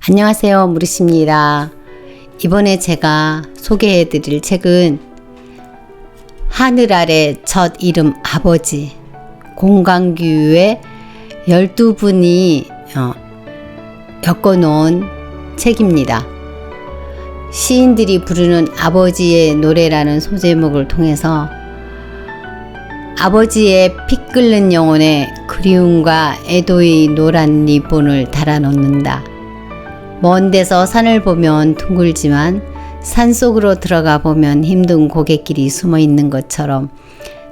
안녕하세요, 무리씨입니다. 이번에 제가 소개해 드릴 책은 하늘 아래 첫 이름 아버지, 공강규의 12분이 엮어놓은 책입니다. 시인들이 부르는 아버지의 노래라는 소제목을 통해서 아버지의 피 끓는 영혼에 그리움과 애도의 노란 리본을 달아놓는다. 먼 데서 산을 보면 둥글지만 산속으로 들어가 보면 힘든 고갯길이 숨어 있는 것처럼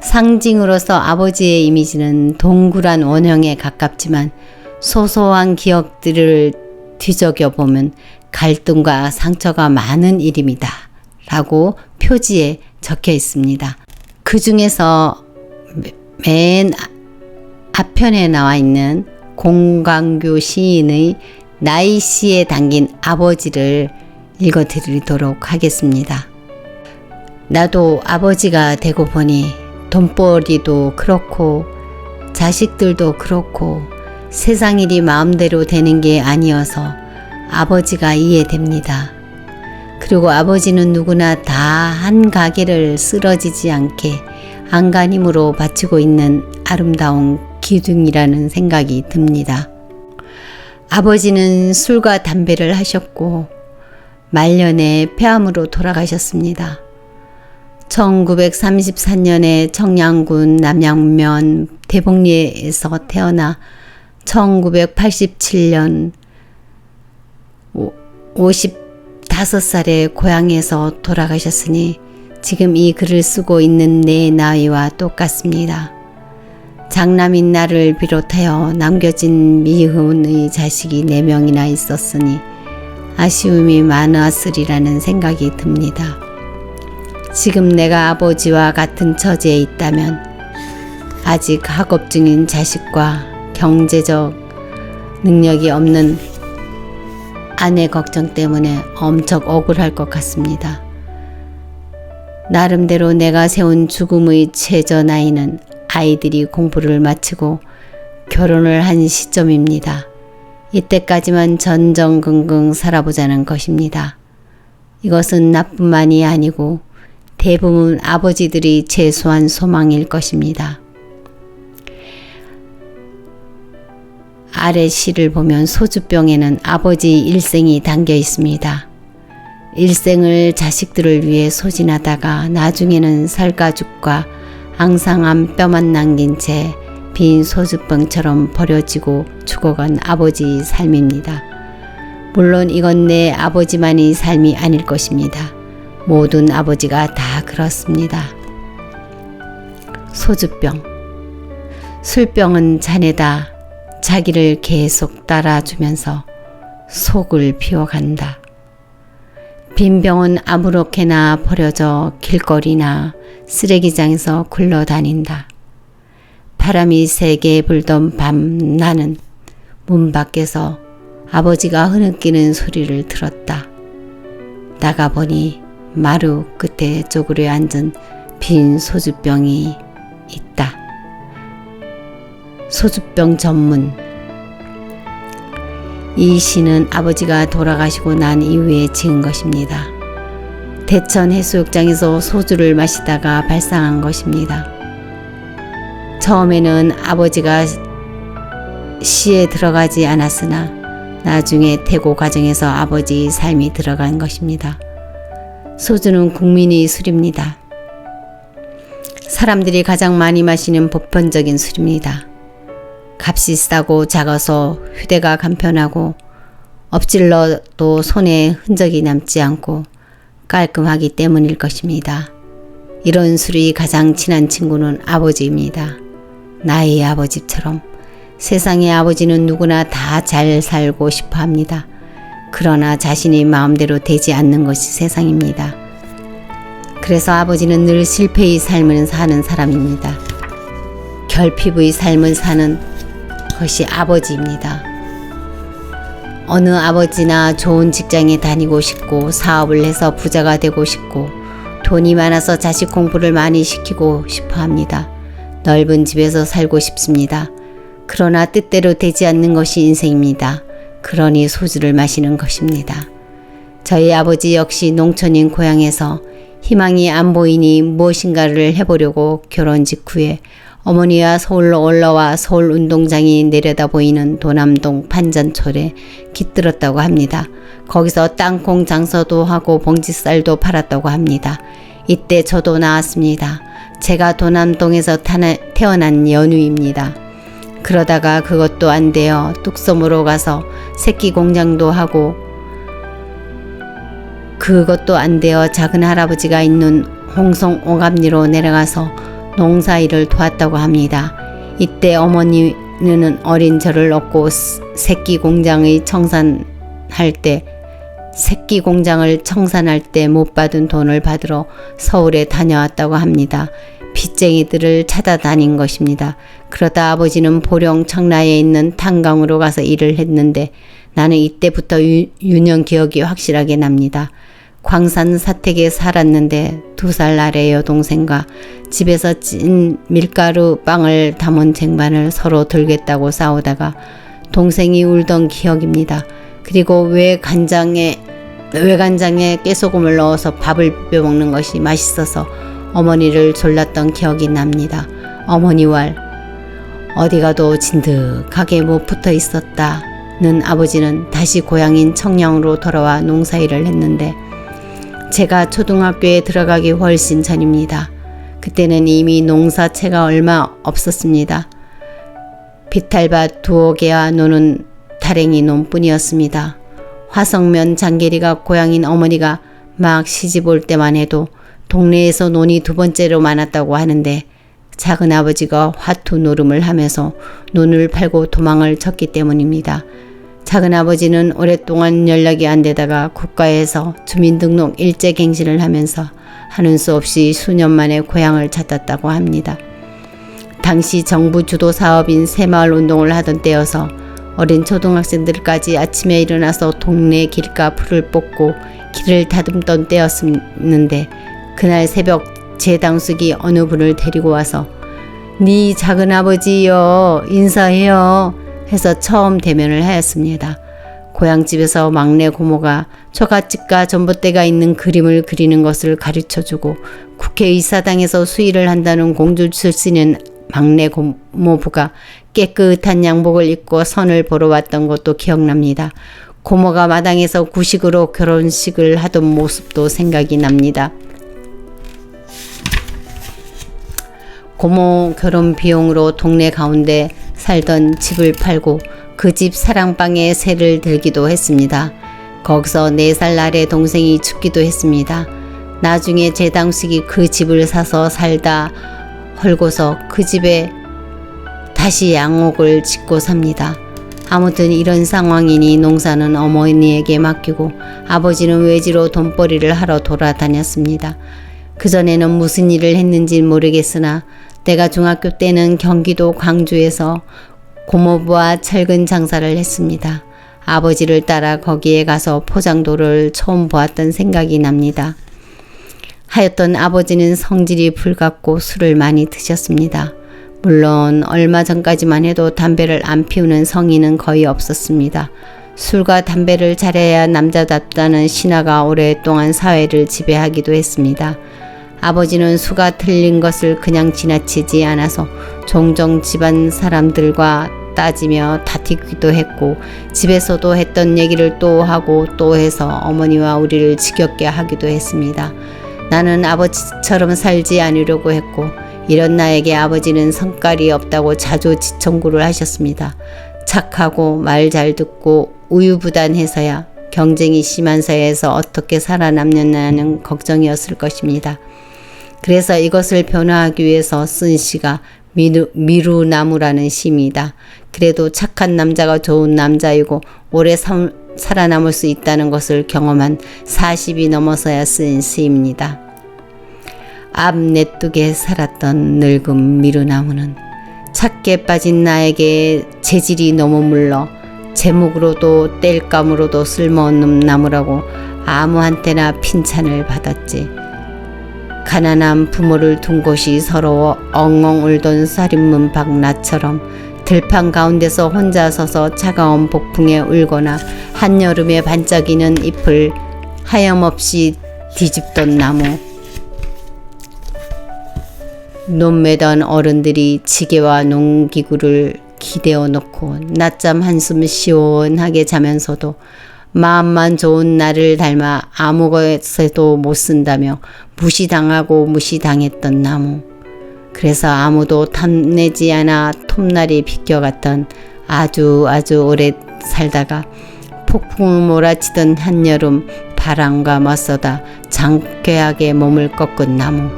상징으로서 아버지의 이미지는 동그란 원형에 가깝지만 소소한 기억들을 뒤적여 보면 갈등과 상처가 많은 이름이다 라고 표지에 적혀 있습니다. 그 중에서 맨 앞편에 나와 있는 공강규 시인의 나이시에 담긴 아버지를 읽어드리도록 하겠습니다. 나도 아버지가 되고 보니 돈벌이도 그렇고 자식들도 그렇고 세상 일이 마음대로 되는 게 아니어서 아버지가 이해됩니다. 그리고 아버지는 누구나 다 한 가게를 쓰러지지 않게 안간힘으로 바치고 있는 아름다운 기둥이라는 생각이 듭니다. 아버지는 술과 담배를 하셨고 말년에 폐암으로 돌아가셨습니다. 1934년에 청양군 남양면 대봉리에서 태어나 1987년 55살의 고향에서 돌아가셨으니 지금 이 글을 쓰고 있는 내 나이와 똑같습니다. 장남인 나를 비롯하여 남겨진 미혼의 자식이 4명이나 있었으니 아쉬움이 많았으리라는 생각이 듭니다. 지금 내가 아버지와 같은 처지에 있다면 아직 학업 중인 자식과 경제적 능력이 없는 아내 걱정 때문에 엄청 억울할 것 같습니다. 나름대로 내가 세운 죽음의 최저 나이는 아이들이 공부를 마치고 결혼을 한 시점입니다. 이때까지만 전전긍긍 살아보자는 것입니다. 이것은 나뿐만이 아니고 대부분 아버지들이 최소한 소망일 것입니다. 아래 시를 보면 소주병에는 아버지 일생이 담겨 있습니다. 일생을 자식들을 위해 소진하다가 나중에는 살가죽과 앙상한 뼈만 남긴 채 빈 소주병처럼 버려지고 죽어간 아버지의 삶입니다. 물론 이건 내 아버지만의 삶이 아닐 것입니다. 모든 아버지가 다 그렇습니다. 소주병. 술병은 잔에다 자기를 계속 따라주면서 속을 비워간다. 빈 병은 아무렇게나 버려져 길거리나 쓰레기장에서 굴러다닌다. 바람이 세게 불던 밤 나는 문 밖에서 아버지가 흐느끼는 소리를 들었다. 나가보니 마루 끝에 쪼그려 앉은 빈 소주병이 있다. 소주병 전문. 이 시는 아버지가 돌아가시고 난 이후에 지은 것입니다. 대천 해수욕장에서 소주를 마시다가 발상한 것입니다. 처음에는 아버지가 시에 들어가지 않았으나 나중에 태고 과정에서 아버지의 삶이 들어간 것입니다. 소주는 국민의 술입니다. 사람들이 가장 많이 마시는 보편적인 술입니다. 값이 싸고 작아서 휴대가 간편하고 엎질러도 손에 흔적이 남지 않고 깔끔하기 때문일 것입니다. 이런 술이 가장 친한 친구는 아버지입니다. 나의 아버지처럼 세상의 아버지는 누구나 다 잘 살고 싶어 합니다. 그러나 자신이 마음대로 되지 않는 것이 세상입니다. 그래서 아버지는 늘 실패의 삶을 사는 사람입니다. 결핍의 삶을 사는 것이 아버지입니다. 어느 아버지나 좋은 직장에 다니고 싶고 사업을 해서 부자가 되고 싶고 돈이 많아서 자식 공부를 많이 시키고 싶어 합니다. 넓은 집에서 살고 싶습니다. 그러나 뜻대로 되지 않는 것이 인생입니다. 그러니 소주를 마시는 것입니다. 저희 아버지 역시 농촌인 고향에서 희망이 안 보이니 무엇인가를 해보려고 결혼 직후에 어머니와 서울로 올라와 서울 운동장이 내려다 보이는 도남동 판전촌에 깃들었다고 합니다. 거기서 땅콩 장사도 하고 봉지쌀도 팔았다고 합니다. 이때 저도 나왔습니다. 제가 도남동에서 태어난 연우입니다. 그러다가 그것도 안 되어 뚝섬으로 가서 새끼 공장도 하고 그것도 안 되어 작은 할아버지가 있는 홍성 오감리로 내려가서 농사일을 도왔다고 합니다. 이때 어머니는 어린 저를 얻고 새끼 공장을 청산할 때 못 받은 돈을 받으러 서울에 다녀왔다고 합니다. 빚쟁이들을 찾아다닌 것입니다. 그러다 아버지는 보령 청라에 있는 탄강으로 가서 일을 했는데 나는 이때부터 유년 기억이 확실하게 납니다. 광산 사택에 살았는데 2살 아래 여동생과 집에서 찐 밀가루 빵을 담은 쟁반을 서로 들겠다고 싸우다가 동생이 울던 기억입니다. 그리고 외간장에 깨소금을 넣어서 밥을 비벼 먹는 것이 맛있어서 어머니를 졸랐던 기억이 납니다. 어머니 왈 어디 가도 진득하게 못 붙어 있었다는 아버지는 다시 고향인 청량으로 돌아와 농사일을 했는데 제가 초등학교에 들어가기 훨씬 전입니다. 그때는 이미 농사채가 얼마 없었습니다. 비탈밭 2개와 노는 다랭이 논뿐이었습니다. 화성면 장계리가 고향인 어머니가 막 시집 올 때만 해도 동네에서 논이 2번째로 많았다고 하는데 작은 아버지가 화투 노름을 하면서 논을 팔고 도망을 쳤기 때문입니다. 작은 아버지는 오랫동안 연락이 안 되다가 국가에서 주민등록 일제갱신을 하면서 하는 수 없이 수년 만에 고향을 찾았다고 합니다. 당시 정부 주도 사업인 새마을 운동을 하던 때여서 어린 초등학생들까지 아침에 일어나서 동네 길가 풀을 뽑고 길을 다듬던 때였는데 그날 새벽 제 당숙이 어느 분을 데리고 와서 네 작은 아버지요 인사해요 해서 처음 대면을 하였습니다. 고향집에서 막내 고모가 처갓집과 전봇대가 있는 그림을 그리는 것을 가르쳐주고 국회의사당에서 수의를 한다는 공주 출신인 막내 고모부가 깨끗한 양복을 입고 선을 보러 왔던 것도 기억납니다. 고모가 마당에서 구식으로 결혼식을 하던 모습도 생각이 납니다. 고모 결혼 비용으로 동네 가운데 살던 집을 팔고 그 집 사랑방에 새를 들기도 했습니다. 거기서 4살 아래 동생이 죽기도 했습니다. 나중에 제 당숙이 그 집을 사서 살다 헐고서 그 집에 다시 양옥을 짓고 삽니다. 아무튼 이런 상황이니 농사는 어머니에게 맡기고 아버지는 외지로 돈벌이를 하러 돌아다녔습니다. 그전에는 무슨 일을 했는지 모르겠으나 내가 중학교 때는 경기도 광주에서 고모부와 철근 장사를 했습니다. 아버지를 따라 거기에 가서 포장도를 처음 보았던 생각이 납니다. 하여튼 아버지는 성질이 불같고 술을 많이 드셨습니다. 물론 얼마 전까지만 해도 담배를 안 피우는 성인은 거의 없었습니다. 술과 담배를 잘해야 남자답다는 신화가 오랫동안 사회를 지배하기도 했습니다. 아버지는 수가 틀린 것을 그냥 지나치지 않아서 종종 집안 사람들과 따지며 다투기도 했고 집에서도 했던 얘기를 또 하고 또 해서 어머니와 우리를 지겹게 하기도 했습니다. 나는 아버지처럼 살지 않으려고 했고 이런 나에게 아버지는 성깔이 없다고 자조지청구를 하셨습니다. 착하고 말 잘 듣고 우유부단해서야 경쟁이 심한 사회에서 어떻게 살아남느냐는 걱정이었을 것입니다. 그래서 이것을 변화하기 위해서 쓴 시가 미루나무라는 시입니다. 그래도 착한 남자가 좋은 남자이고 오래 살아남을 수 있다는 것을 경험한 40이 넘어서야 쓴 시입니다. 앞 내뚝에 살았던 늙은 미루나무는 착게 빠진 나에게 재질이 너무 물러 제목으로도 땔감으로도 쓸모없는 나무라고 아무한테나 핀찬을 받았지. 가난한 부모를 둔 곳이 서러워 엉엉 울던 살인문 박나처럼 들판 가운데서 혼자 서서 차가운 폭풍에 울거나 한여름에 반짝이는 잎을 하염없이 뒤집던 나무. 논매던 어른들이 지게와 농기구를 기대어 놓고 낮잠 한숨 시원하게 자면서도 마음만 좋은 나를 닮아 아무 것에도 못 쓴다며 무시당하고 무시당했던 나무. 그래서 아무도 탐내지 않아 톱날이 비껴갔던 아주 오래 살다가 폭풍을 몰아치던 한여름 바람과 맞서다 장쾌하게 몸을 꺾은 나무.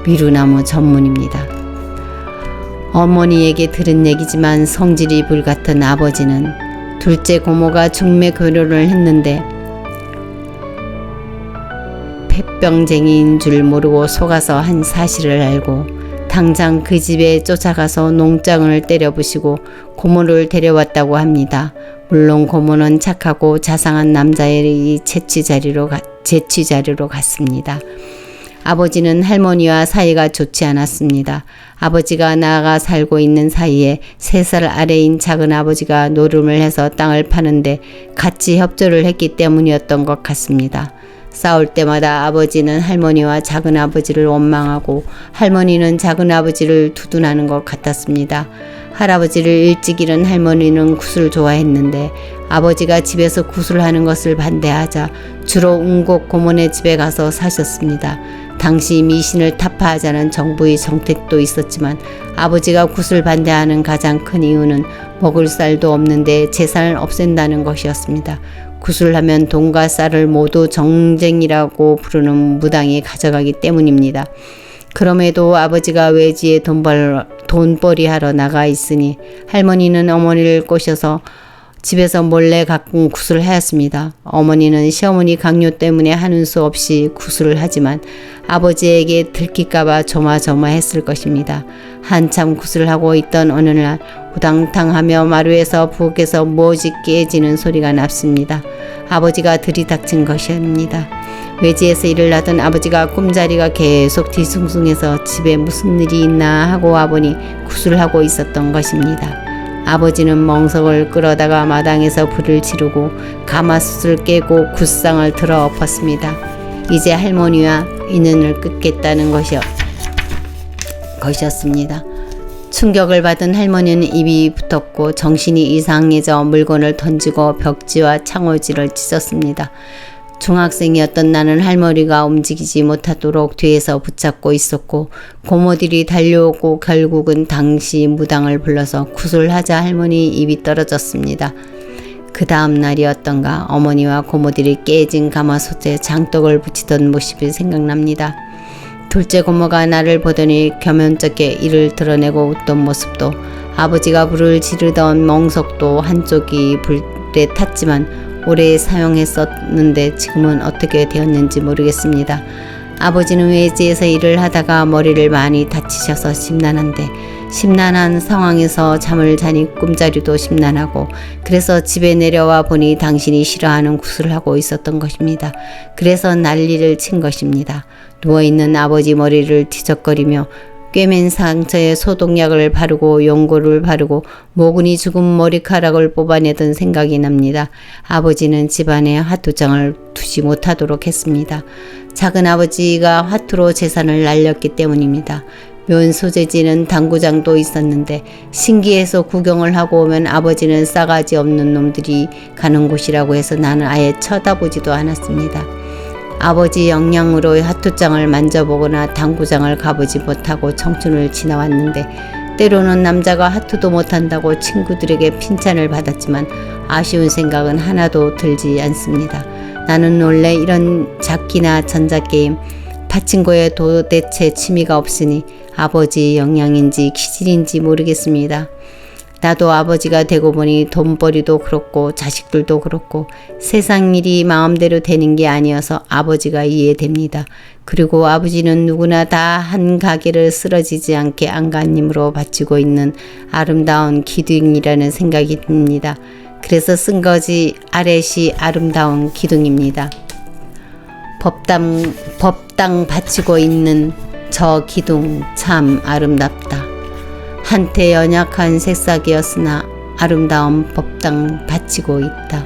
미루나무 전문입니다. 어머니에게 들은 얘기지만 성질이 불같은 아버지는 둘째 고모가 중매 결혼을 했는데 폐병쟁이인 줄 모르고 속아서 한 사실을 알고 당장 그 집에 쫓아가서 농장을 때려부시고 고모를 데려왔다고 합니다. 물론 고모는 착하고 자상한 남자의 재취자리로 갔습니다. 아버지는 할머니와 사이가 좋지 않았습니다. 아버지가 나가 살고 있는 사이에 3살 아래인 작은 아버지가 노름을 해서 땅을 파는데 같이 협조를 했기 때문이었던 것 같습니다. 싸울 때마다 아버지는 할머니와 작은 아버지를 원망하고 할머니는 작은 아버지를 두둔하는 것 같았습니다. 할아버지를 일찍 잃은 할머니는 굿을 좋아했는데 아버지가 집에서 굿을 하는 것을 반대하자 주로 운곡 고모네 집에 가서 사셨습니다. 당시 미신을 타파하자는 정부의 정책도 있었지만 아버지가 굿을 반대하는 가장 큰 이유는 먹을 쌀도 없는데 재산을 없앤다는 것이었습니다. 굿을 하면 돈과 쌀을 모두 정쟁이라고 부르는 무당이 가져가기 때문입니다. 그럼에도 아버지가 외지에 돈벌이 하러 나가 있으니 할머니는 어머니를 꼬셔서 집에서 몰래 가끔 굿을 하였습니다. 어머니는 시어머니 강요 때문에 하는 수 없이 굿을 하지만 아버지에게 들킬까봐 조마조마했을 것입니다. 한참 굿을 하고 있던 어느 날 우당탕하며 마루에서 부엌에서 무엇이 깨지는 소리가 났습니다. 아버지가 들이닥친 것입니다. 외지에서 일을 하던 아버지가 꿈자리가 계속 뒤숭숭해서 집에 무슨 일이 있나 하고 와보니 굿을 하고 있었던 것입니다. 아버지는 멍석을 끌어다가 마당에서 불을 지르고 가마솥을 깨고 굿상을 들어 엎었습니다. 이제 할머니와 인연을 끊겠다는 것이었습니다. 충격을 받은 할머니는 입이 붙었고 정신이 이상해져 물건을 던지고 벽지와 창호지를 찢었습니다. 중학생이었던 나는 할머니가 움직이지 못하도록 뒤에서 붙잡고 있었고 고모들이 달려오고 결국은 당시 무당을 불러서 굿을 하자 할머니 입이 떨어졌습니다. 그 다음 날이었던가 어머니와 고모들이 깨진 가마솥에 장떡을 붙이던 모습이 생각납니다. 둘째 고모가 나를 보더니 겸연쩍게 이를 드러내고 웃던 모습도 아버지가 불을 지르던 멍석도 한쪽이 불에 탔지만 오래 사용했었는데 지금은 어떻게 되었는지 모르겠습니다. 아버지는 외지에서 일을 하다가 머리를 많이 다치셔서 심란한데 심란한 상황에서 잠을 자니 꿈자리도 심란하고 그래서 집에 내려와 보니 당신이 싫어하는 굿을 하고 있었던 것입니다. 그래서 난리를 친 것입니다. 누워있는 아버지 머리를 뒤적거리며 꿰맨 상처에 소독약을 바르고 용고를 바르고 모근이 죽은 머리카락을 뽑아내던 생각이 납니다. 아버지는 집안에 화투장을 두지 못하도록 했습니다. 작은 아버지가 화투로 재산을 날렸기 때문입니다. 면소재지는 당구장도 있었는데 신기해서 구경을 하고 오면 아버지는 싸가지 없는 놈들이 가는 곳이라고 해서 나는 아예 쳐다보지도 않았습니다. 아버지 영향으로 화투장을 만져보거나 당구장을 가보지 못하고 청춘을 지나왔는데 때로는 남자가 하투도 못한다고 친구들에게 핀찬을 받았지만 아쉬운 생각은 하나도 들지 않습니다. 나는 원래 이런 잡기나 전자게임, 파친코에 도대체 취미가 없으니 아버지 영향인지 기질인지 모르겠습니다. 나도 아버지가 되고 보니 돈벌이도 그렇고 자식들도 그렇고 세상 일이 마음대로 되는 게 아니어서 아버지가 이해됩니다. 그리고 아버지는 누구나 다 한 가게를 쓰러지지 않게 안간힘으로 바치고 있는 아름다운 기둥이라는 생각이 듭니다. 그래서 쓴 것이 아랫이 아름다운 기둥입니다. 법당 바치고 있는 저 기둥 참 아름답다. 한때 연약한 새싹이었으나 아름다운 법당 바치고 있다.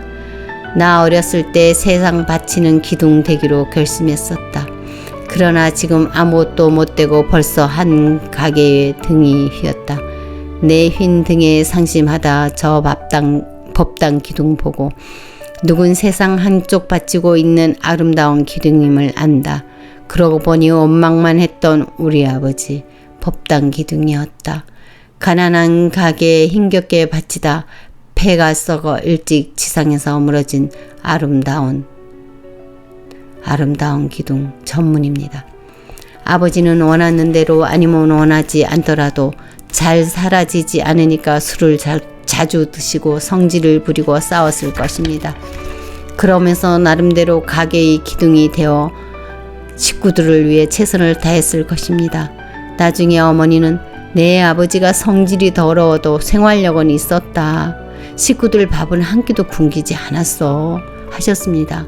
나 어렸을 때 세상 바치는 기둥 되기로 결심했었다. 그러나 지금 아무것도 못되고 벌써 한 가게의 등이 휘었다. 내 휜 등에 상심하다 저 법당 기둥 보고 누군 세상 한쪽 바치고 있는 아름다운 기둥임을 안다. 그러고 보니 원망만 했던 우리 아버지 법당 기둥이었다. 가난한 가게에 힘겹게 바치다 폐가 썩어 일찍 지상에서 무너진 아름다운 기둥 전문입니다. 아버지는 원하는 대로 아니면 원하지 않더라도 잘 사라지지 않으니까 술을 자주 드시고 성질을 부리고 싸웠을 것입니다. 그러면서 나름대로 가게의 기둥이 되어 식구들을 위해 최선을 다했을 것입니다. 나중에 어머니는 내 아버지가 성질이 더러워도 생활력은 있었다. 식구들 밥은 한 끼도 굶기지 않았어 하셨습니다.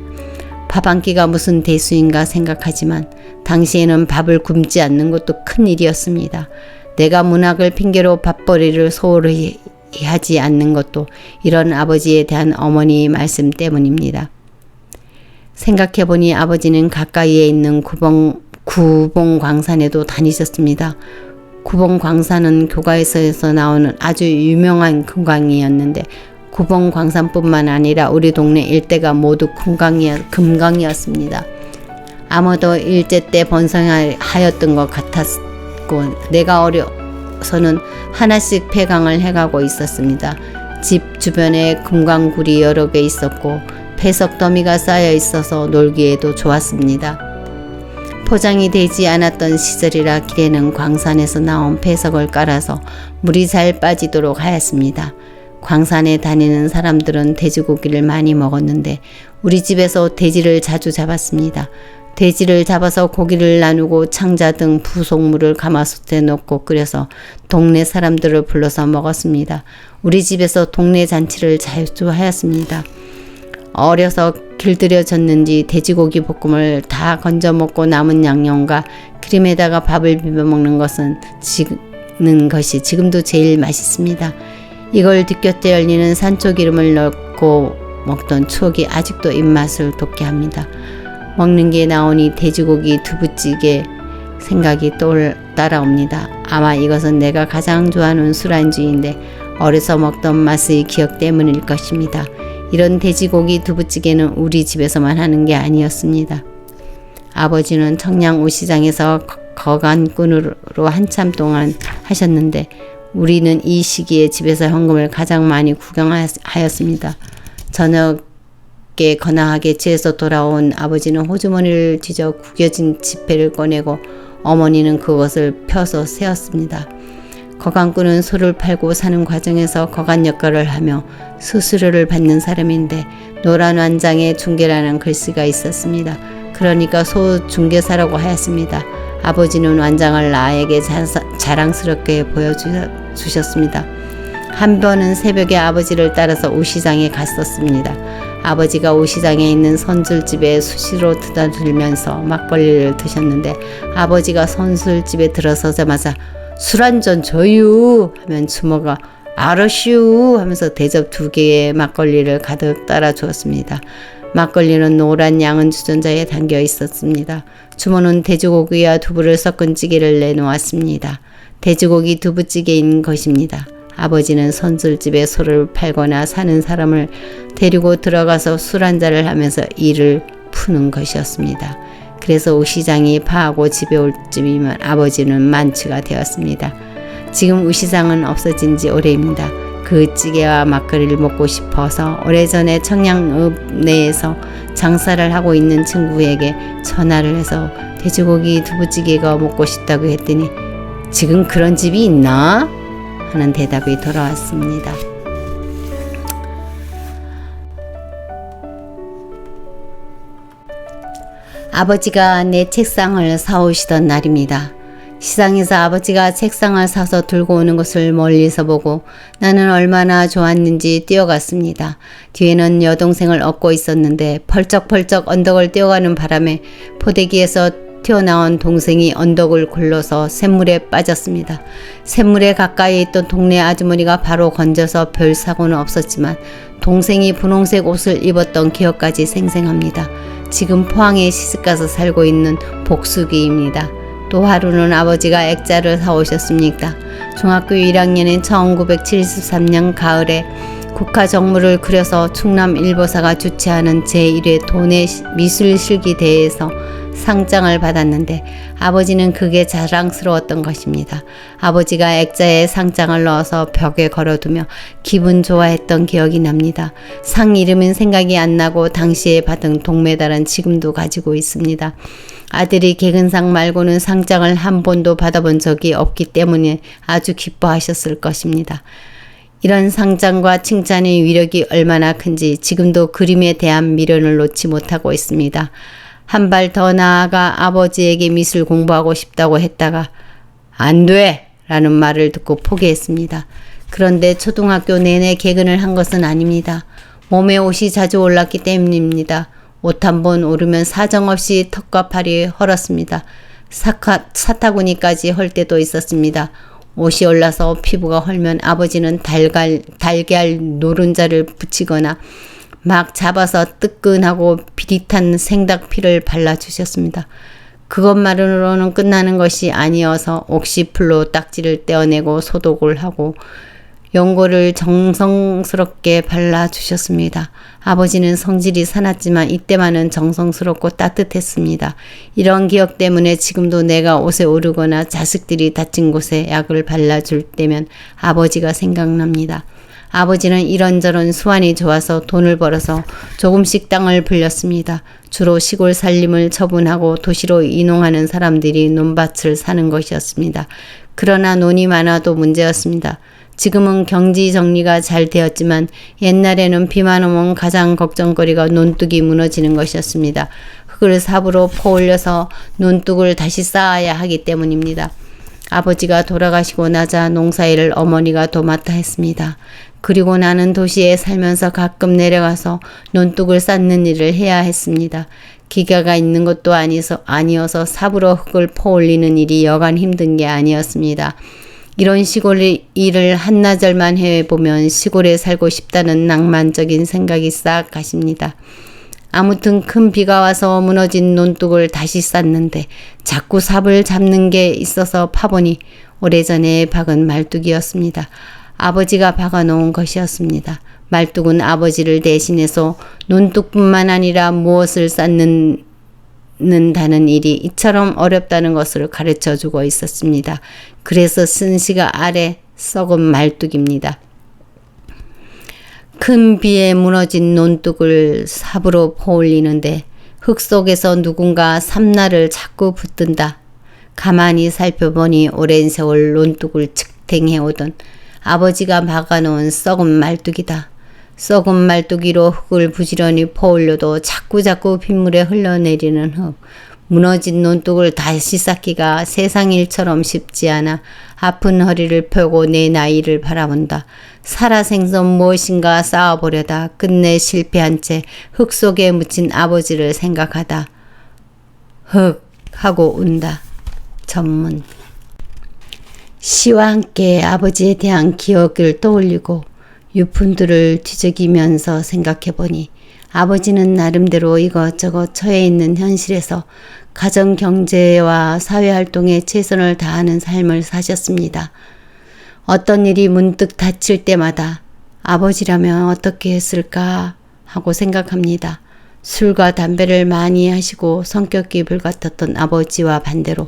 밥 한 끼가 무슨 대수인가 생각하지만 당시에는 밥을 굶지 않는 것도 큰일이었습니다. 내가 문학을 핑계로 밥벌이를 소홀히 하지 않는 것도 이런 아버지에 대한 어머니의 말씀 때문입니다. 생각해보니 아버지는 가까이에 있는 구봉광산에도 다니셨습니다. 구봉광산은 교과서에서 나오는 아주 유명한 금강이었는데 구봉광산뿐만 아니라 우리 동네 일대가 모두 금강이었습니다. 아마도 일제 때 번성하였던 것 같았고 내가 어려서는 하나씩 폐강을 해가고 있었습니다. 집 주변에 금강굴이 여러 개 있었고 폐석 더미가 쌓여 있어서 놀기에도 좋았습니다. 포장이 되지 않았던 시절이라 길에는 광산에서 나온 폐석을 깔아서 물이 잘 빠지도록 하였습니다. 광산에 다니는 사람들은 돼지고기를 많이 먹었는데 우리 집에서 돼지를 자주 잡았습니다. 돼지를 잡아서 고기를 나누고 창자 등 부속물을 가마솥에 넣고 끓여서 동네 사람들을 불러서 먹었습니다. 우리 집에서 동네 잔치를 자주 하였습니다. 어려서 길들여졌는지 돼지고기 볶음을 다 건져 먹고 남은 양념과 크림에다가 밥을 비벼 먹는 것이 지금도 제일 맛있습니다. 이걸 뒷곁에 열리는 산초기름을 넣고 먹던 추억이 아직도 입맛을 돋게 합니다. 먹는 게 나오니 돼지고기 두부찌개 생각이 따라옵니다. 아마 이것은 내가 가장 좋아하는 술안주인데 어려서 먹던 맛의 기억 때문일 것입니다. 이런 돼지고기 두부찌개는 우리 집에서만 하는 게 아니었습니다. 아버지는 청량 우시장에서 거간꾼으로 한참 동안 하셨는데 우리는 이 시기에 집에서 현금을 가장 많이 구경하였습니다. 저녁에 거나하게 취해서 돌아온 아버지는 호주머니를 뒤져 구겨진 지폐를 꺼내고 어머니는 그것을 펴서 세었습니다. 거간꾼은 소를 팔고 사는 과정에서 거간 역할을 하며 수수료를 받는 사람인데 노란 완장에 중개라는 글씨가 있었습니다. 그러니까 소 중개사라고 하였습니다. 아버지는 완장을 나에게 자랑스럽게 보여주셨습니다. 한 번은 새벽에 아버지를 따라서 우시장에 갔었습니다. 아버지가 우시장에 있는 선술집에 수시로 드나들면서 막걸리를 드셨는데 아버지가 선술집에 들어서자마자 술 한 잔 줘요 하면 주모가 알았슈 하면서 대접 2개의 막걸리를 가득 따라 주었습니다. 막걸리는 노란 양은 주전자에 담겨 있었습니다. 주모는 돼지고기와 두부를 섞은 찌개를 내놓았습니다. 돼지고기 두부찌개인 것입니다. 아버지는 선술집에 소를 팔거나 사는 사람을 데리고 들어가서 술 한잔을 하면서 일을 푸는 것이었습니다. 그래서 우시장이 파하고 집에 올 쯤이면 아버지는 만취가 되었습니다. 지금 우시장은 없어진 지 오래입니다. 그 찌개와 막걸리를 먹고 싶어서 오래전에 청량읍 내에서 장사를 하고 있는 친구에게 전화를 해서 돼지고기 두부찌개가 먹고 싶다고 했더니 지금 그런 집이 있나? 하는 대답이 돌아왔습니다. 아버지가 내 책상을 사오시던 날입니다. 시장에서 아버지가 책상을 사서 들고 오는 것을 멀리서 보고 나는 얼마나 좋았는지 뛰어갔습니다. 뒤에는 여동생을 업고 있었는데 펄쩍펄쩍 언덕을 뛰어가는 바람에 포대기에서 튀어나온 동생이 언덕을 굴러서 샘물에 빠졌습니다. 샘물에 가까이 있던 동네 아주머니가 바로 건져서 별 사고는 없었지만 동생이 분홍색 옷을 입었던 기억까지 생생합니다. 지금 포항에 시집가서 살고 있는 복수기입니다. 또 하루는 아버지가 액자를 사오셨습니다. 중학교 1학년인 1973년 가을에 국가정물을 그려서 충남일보사가 주최하는 제1회 도내 미술실기대회에서 상장을 받았는데 아버지는 그게 자랑스러웠던 것입니다. 아버지가 액자에 상장을 넣어서 벽에 걸어두며 기분 좋아했던 기억이 납니다. 상 이름은 생각이 안 나고 당시에 받은 동메달은 지금도 가지고 있습니다. 아들이 개근상 말고는 상장을 한 번도 받아본 적이 없기 때문에 아주 기뻐하셨을 것입니다. 이런 상장과 칭찬의 위력이 얼마나 큰지 지금도 그림에 대한 미련을 놓지 못하고 있습니다. 한 발 더 나아가 아버지에게 미술 공부하고 싶다고 했다가 안 돼! 라는 말을 듣고 포기했습니다. 그런데 초등학교 내내 개근을 한 것은 아닙니다. 몸에 옷이 자주 올랐기 때문입니다. 옷 한 번 오르면 사정없이 턱과 팔이 헐었습니다. 사타구니까지 헐 때도 있었습니다. 옷이 올라서 피부가 헐면 아버지는 달걀 노른자를 붙이거나 막 잡아서 뜨끈하고 비릿한 생닭피를 발라주셨습니다. 그것만으로는 끝나는 것이 아니어서 옥시풀로 딱지를 떼어내고 소독을 하고 연고를 정성스럽게 발라주셨습니다. 아버지는 성질이 사납지만 이때만은 정성스럽고 따뜻했습니다. 이런 기억 때문에 지금도 내가 옷에 오르거나 자식들이 다친 곳에 약을 발라줄 때면 아버지가 생각납니다. 아버지는 이런저런 수완이 좋아서 돈을 벌어서 조금씩 땅을 불렸습니다. 주로 시골 살림을 처분하고 도시로 이농하는 사람들이 논밭을 사는 것이었습니다. 그러나 논이 많아도 문제였습니다. 지금은 경지 정리가 잘 되었지만 옛날에는 비만 오면 가장 걱정거리가 논둑이 무너지는 것이었습니다. 흙을 삽으로 퍼올려서 논둑을 다시 쌓아야 하기 때문입니다. 아버지가 돌아가시고 나자 농사일을 어머니가 도맡아 했습니다. 그리고 나는 도시에 살면서 가끔 내려가서 논둑을 쌓는 일을 해야 했습니다. 기계가 있는 것도 아니어서 삽으로 흙을 퍼올리는 일이 여간 힘든 게 아니었습니다. 이런 시골 일을 한나절만 해보면 시골에 살고 싶다는 낭만적인 생각이 싹 가십니다. 아무튼 큰 비가 와서 무너진 논둑을 다시 쌓는데 자꾸 삽을 잡는 게 있어서 파보니 오래전에 박은 말뚝이었습니다. 아버지가 박아놓은 것이었습니다. 말뚝은 아버지를 대신해서 논둑뿐만 아니라 무엇을 쌓는다는 일이 이처럼 어렵다는 것을 가르쳐주고 있었습니다. 그래서 쓴 시가 아래 썩은 말뚝입니다. 큰 비에 무너진 논둑을 삽으로 퍼올리는데 흙 속에서 누군가 삼날을 자꾸 붙든다. 가만히 살펴보니 오랜 세월 논둑을 측탱해오던 아버지가 박아놓은 썩은 말뚝이다. 썩은 말뚝이로 흙을 부지런히 퍼올려도 자꾸자꾸 빗물에 흘러내리는 흙. 무너진 논둑을 다시 쌓기가 세상 일처럼 쉽지 않아 아픈 허리를 펴고 내 나이를 바라본다. 살아생선 무엇인가 쌓아보려다 끝내 실패한 채 흙 속에 묻힌 아버지를 생각하다. 흙 하고 운다. 전문. 시와 함께 아버지에 대한 기억을 떠올리고 유품들을 뒤적이면서 생각해보니 아버지는 나름대로 이것저것 처해 있는 현실에서 가정 경제와 사회활동에 최선을 다하는 삶을 사셨습니다. 어떤 일이 문득 닥칠 때마다 아버지라면 어떻게 했을까 하고 생각합니다. 술과 담배를 많이 하시고 성격이 불같았던 아버지와 반대로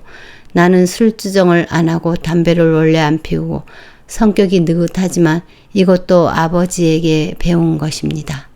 나는 술주정을 안 하고 담배를 원래 안 피우고 성격이 느긋하지만 이것도 아버지에게 배운 것입니다.